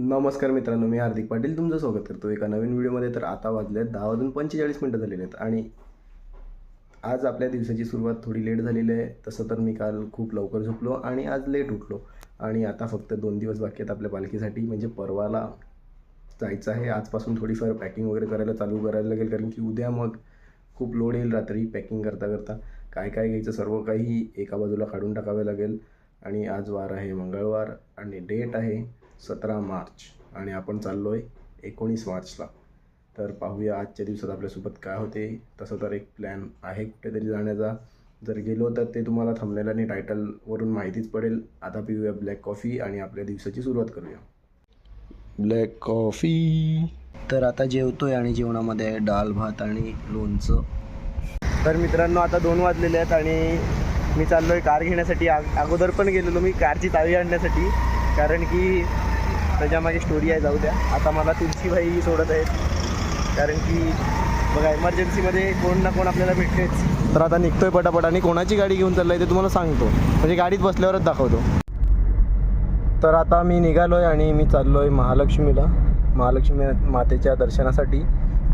नमस्कार मित्रांनो, मी हार्दिक पाटील तुमचं स्वागत करतो एका नवीन व्हिडिओमध्ये. तर आता वाजले 10:45 झालेले आहेत आणि आज आपल्या दिवसाची सुरुवात थोडी लेट झालेली आहे. तसं तर मी काल खूप लवकर झोपलो आणि आज लेट उठलो आणि आता फक्त 2 दिवस बाकी आहेत आपल्या पालखीसाठी. म्हणजे परवाला जायचं आहे. आजपासून थोडीफार पॅकिंग वगैरे करायला चालू करायला लागेल, कारण की उद्या मग खूप लोड येईल. रात्री पॅकिंग करता करता काय काय घ्यायचं सर्व काही एका बाजूला काढून टाकावे लागेल. आणि आज वार आहे मंगळवार आणि डेट आहे 17 मार्च आणि आपण चाललो आहे 19 मार्चला. तर पाहूया आजच्या दिवसात आपल्यासोबत काय होते. तसं तर एक प्लॅन आहे कुठेतरी जाण्याचा. जर गेलो तर ते तुम्हाला थंबनेल आणि टायटलवरून माहितीच पडेल. आता पिऊया ब्लॅक कॉफी आणि आपल्या दिवसाची सुरुवात करूया. Black coffee. तर आता जेवतोय आणि जेवणामध्ये आहे डाळ भात आणि लोणचं. तर मित्रांनो, आता 2 वाजलेले आहेत आणि मी चाललो आहे कार घेण्यासाठी. अगोदर पण गेलेलो मी कारची चावी आणण्यासाठी, कारण की त्याच्यामागे स्टोरी आहे. जाऊ द्या. आता मला तुलसीबाई सोडत आहेत, कारण की बघा इमर्जन्सीमध्ये कोण ना कोण आपल्याला भेटतेच. तर आता निघतोय पटापट आणि कोणाची गाडी घेऊन चाललं आहे ते तुम्हाला सांगतो, म्हणजे गाडीत बसल्यावरच दाखवतो. तर आता मी निघालो आहे आणि मी चाललो आहे महालक्ष्मी मातेच्या दर्शनासाठी.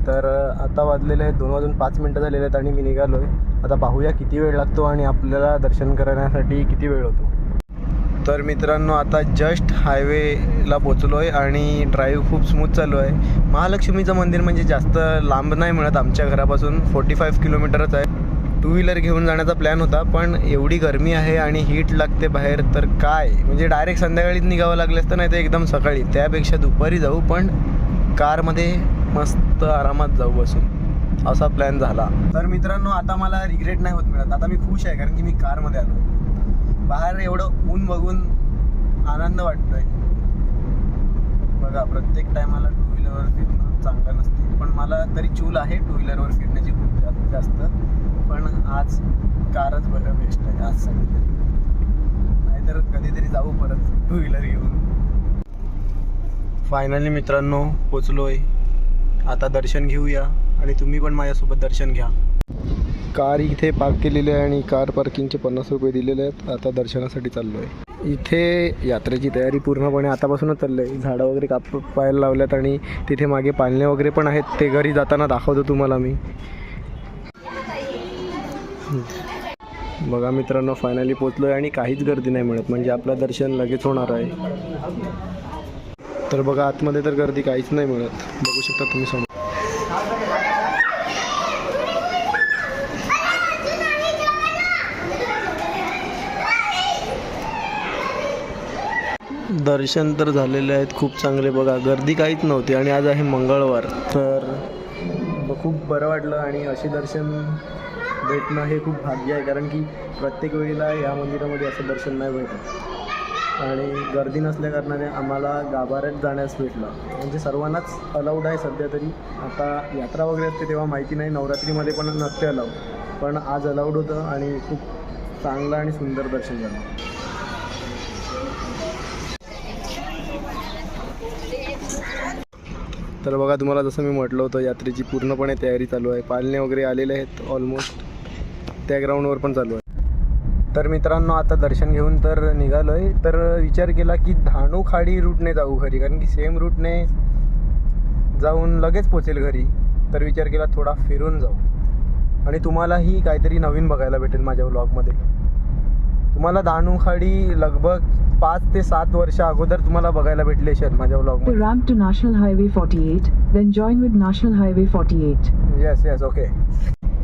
तर आता वाजलेले आहेत 2:05 झालेले आहेत आणि मी निघालो आहे. आता पाहूया किती वेळ लागतो आणि आपल्याला दर्शन करण्यासाठी किती वेळ होतो. तर मित्रांनो, आता जस्ट हायवेला पोचलो आहे आणि ड्राईव्ह खूप स्मूथ चालू आहे. महालक्ष्मीचं मंदिर म्हणजे जास्त लांब नाही मिळत, आमच्या घरापासून 45 किलोमीटरच आहे. 2 व्हीलर घेऊन जाण्याचा प्लॅन होता, पण एवढी गरमी आहे आणि हीट लागते बाहेर, तर काय म्हणजे डायरेक्ट संध्याकाळीच निघावं लागलं असतं, नाही तर एकदम सकाळी. त्यापेक्षा दुपारी जाऊ, पण कारमध्ये मस्त आरामात जाऊ बसून, असा प्लॅन झाला. तर मित्रांनो, आता मला रिग्रेट नाही होत मिळत. आता मी खुश आहे, कारण की मी कारमध्ये आलो. बाहेर एवढं ऊन बघून आनंद वाटतोय. बघा, प्रत्येक टायमाला 2 व्हीलरवर फिरणं चांगलं नसते, पण मला तरी चूल आहे 2 व्हीलरवर फिरण्याची खूप जास्त. पण आज कारच बघा बेस्ट आहे आजसाठी तरी. नाहीतर कधीतरी जाऊ परत 2 व्हीलर घेऊन. फायनली मित्रांनो पोचलो आहे. आता दर्शन घेऊया आणि तुम्ही पण माझ्यासोबत दर्शन घ्या. कार इथे पार्क केलेली आहे आणि कार पार्किंगचे 50 रुपये दिलेले आहेत. आता दर्शनासाठी चाललो आहे. इथे यात्रेची तयारी पूर्णपणे आतापासूनच चालली आहे. झाडं वगैरे कापायला लावल्यात आणि तिथे मागे पाळणे वगैरे पण आहेत. ते घरी जाताना दाखवतो तुम्हाला मी. बघा मित्रांनो, फायनली पोचलो आहे आणि काहीच गर्दी नाही मिळत, म्हणजे आपलं दर्शन लगेच होणार आहे. तर बघा, आतमध्ये तर गर्दी काहीच नाही मिळत, बघू शकता तुम्ही समोर. दर्शन तर झालेले आहेत खूप चांगले. बघा, गर्दी काहीच नव्हती आणि आज आहे मंगळवार. तर खूप बरं वाटलं आणि असे दर्शन भेटणं हे खूप भाग्य आहे, कारण की प्रत्येक वेळेला या मंदिरामध्ये असं दर्शन नाही भेटत. आणि गर्दी नसल्या कारणाने आम्हाला गाभाऱ्यात जाण्यास भेटलं. म्हणजे सर्वांनाच अलाउड आहे सध्या तरी. आता यात्रा वगैरे असते तेव्हा माहिती नाही, नवरात्रीमध्ये पण नसते अलाउड, पण आज अलाउड होतं आणि खूप चांगलं आणि सुंदर दर्शन झालं. तर बघा, तुम्हाला जसं मी म्हटलं होतं, यात्रेची पूर्णपणे तयारी चालू आहे. पाळणे वगैरे आलेले आहेत ऑलमोस्ट. त्या ग्राउंडवर पण चालू आहे. तर मित्रांनो, आता दर्शन घेऊन तर निघालो आहे. तर विचार केला की धाणूखाडी रूटने जाऊ घरी, कारण की सेम रूटने जाऊन लगेच पोचेल घरी. तर विचार केला थोडा फिरून जाऊ आणि तुम्हालाही काहीतरी नवीन बघायला भेटेल माझ्या व्लॉगमध्ये. तुम्हाला धाणूखाडी लगभग 5 ते 7 वर्ष अगोदर तुम्हाला बघायला भेटले असेल माझ्या व्लॉगमध्ये. The ramp to National Highway 48, then join with National Highway 48. Yes okay.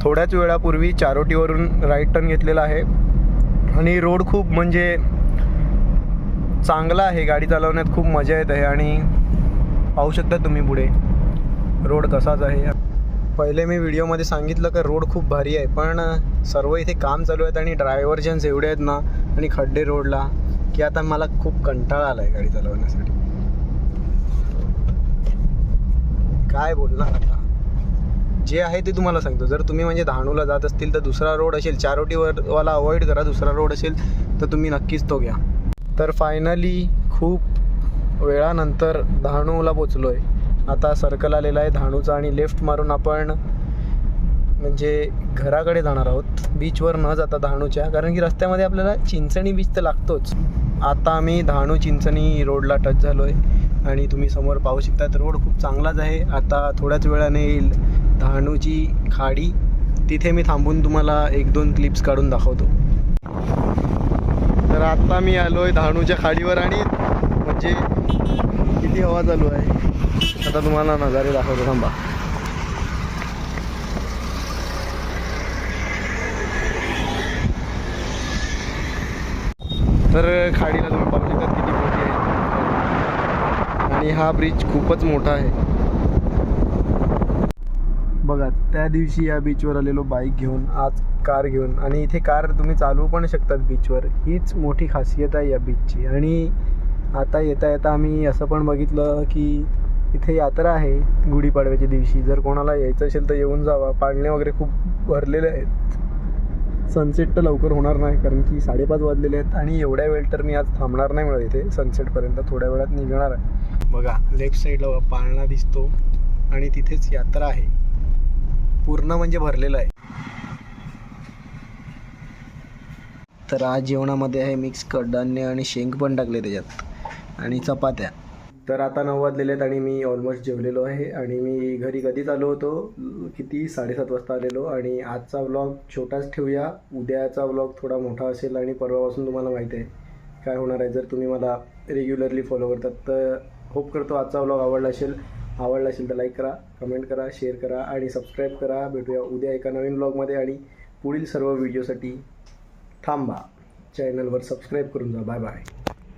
थोड्याच वेळापूर्वी चारोटीवरून राईट टर्न घेतलेला आहे आणि रोड खूप म्हणजे चांगला आहे. गाडी चालवण्यात खूप मजा येत आहे आणि पाहू शकता तुम्ही पुढे रोड कसाच आहे. पहिले मी व्हिडिओमध्ये सांगितलं की रोड खूप भारी आहे, पण सर्व इथे काम चालू आहेत आणि ड्रायव्हर्जन्स एवढे आहेत ना आणि खड्डे रोडला, की आता मला खूप कंटाळा आला आहे गाडी चालवण्यासाठी. काय बोलणार आता, जे आहे ते तुम्हाला सांगतो. जर तुम्ही म्हणजे धाणूला जात असतील तर दुसरा रोड असेल, चारोटीवाला अवॉइड करा. दुसरा रोड असेल तर तुम्ही नक्कीच तो घ्या. तर फायनली खूप वेळानंतर धाणूला पोचलो आहे. आता सर्कल आलेला आहे धाणूचा आणि लेफ्ट मारून आपण म्हणजे घराकडे जाणार आहोत, बीचवर न जाता धाणूच्या, कारण की रस्त्यामध्ये आपल्याला चिंचणी बीच तर लागतोच. आता आम्ही धाणू चिंचणी रोडला टच झालो आहे आणि तुम्ही समोर पाहू शकता रोड खूप चांगलाच आहे. आता थोड्याच वेळाने येईल डहाणूची खाडी, तिथे मी थांबून तुम्हाला 1-2 क्लिप्स काढून दाखवतो. तर आता मी आलो आहे डहाणूच्या खाडीवर आणि म्हणजे किती हवा चालू आहे. आता तुम्हाला नजारे दाखवतो, थांबा. तर खाडीला तुम्ही पाहू शकता किती मोठी आहे आणि हा ब्रिज खूपच मोठा आहे. बघा, त्या दिवशी या बीचवर आलेलो बाईक घेऊन, आज कार घेऊन, आणि इथे कार तुम्ही चालवू पण शकतात बीचवर. हीच मोठी खासियत आहे या बीचची. आणि आता येता येता आम्ही असं पण बघितलं की इथे यात्रा आहे गुढीपाडव्याच्या दिवशी. जर कोणाला यायचं असेल तर येऊन जावा. पाळणे वगैरे खूप भरलेले आहेत. सनसेट तर लवकर होणार नाही कारण की 5:30 वाजलेले आहेत आणि एवढ्या वेळ तर मी आज थांबणार नाही मला इथे. सनसेटपर्यंत थोड्या वेळात निघणार आहे. बघा, लेफ्ट साईडला पाळणा दिसतो आणि तिथेच यात्रा आहे. पूर्ण म्हणजे भरलेलं आहे. तर आज जेवणामध्ये आहे मिक्स कडधान्य आणि शेंग पण टाकले त्याच्यात आणि चपात्या. तर आता 9 वाजलेले आहेत आणि मी ऑलमोस्ट जेवलेलो आहे आणि मी घरी कधीच आलो होतो, किती 7:30 वाजता आलेलो. आणि आजचा व्लॉग छोटाच ठेवूया. उद्याचा व्लॉग थोडा मोठा असेल आणि परवापासून तुम्हाला माहिती आहे काय होणार आहे जर तुम्ही मला रेग्युलरली फॉलो करतात. तर होप करतो आजचा व्लॉग आवडला असेल तर लाईक करा, कमेंट करा, शेअर करा आणि सबस्क्राईब करा. भेटूया उद्या एका नवीन व्लॉगमध्ये आणि पुढील सर्व व्हिडिओसाठी थांबा, चॅनलवर सबस्क्राईब करून जा. Bye bye.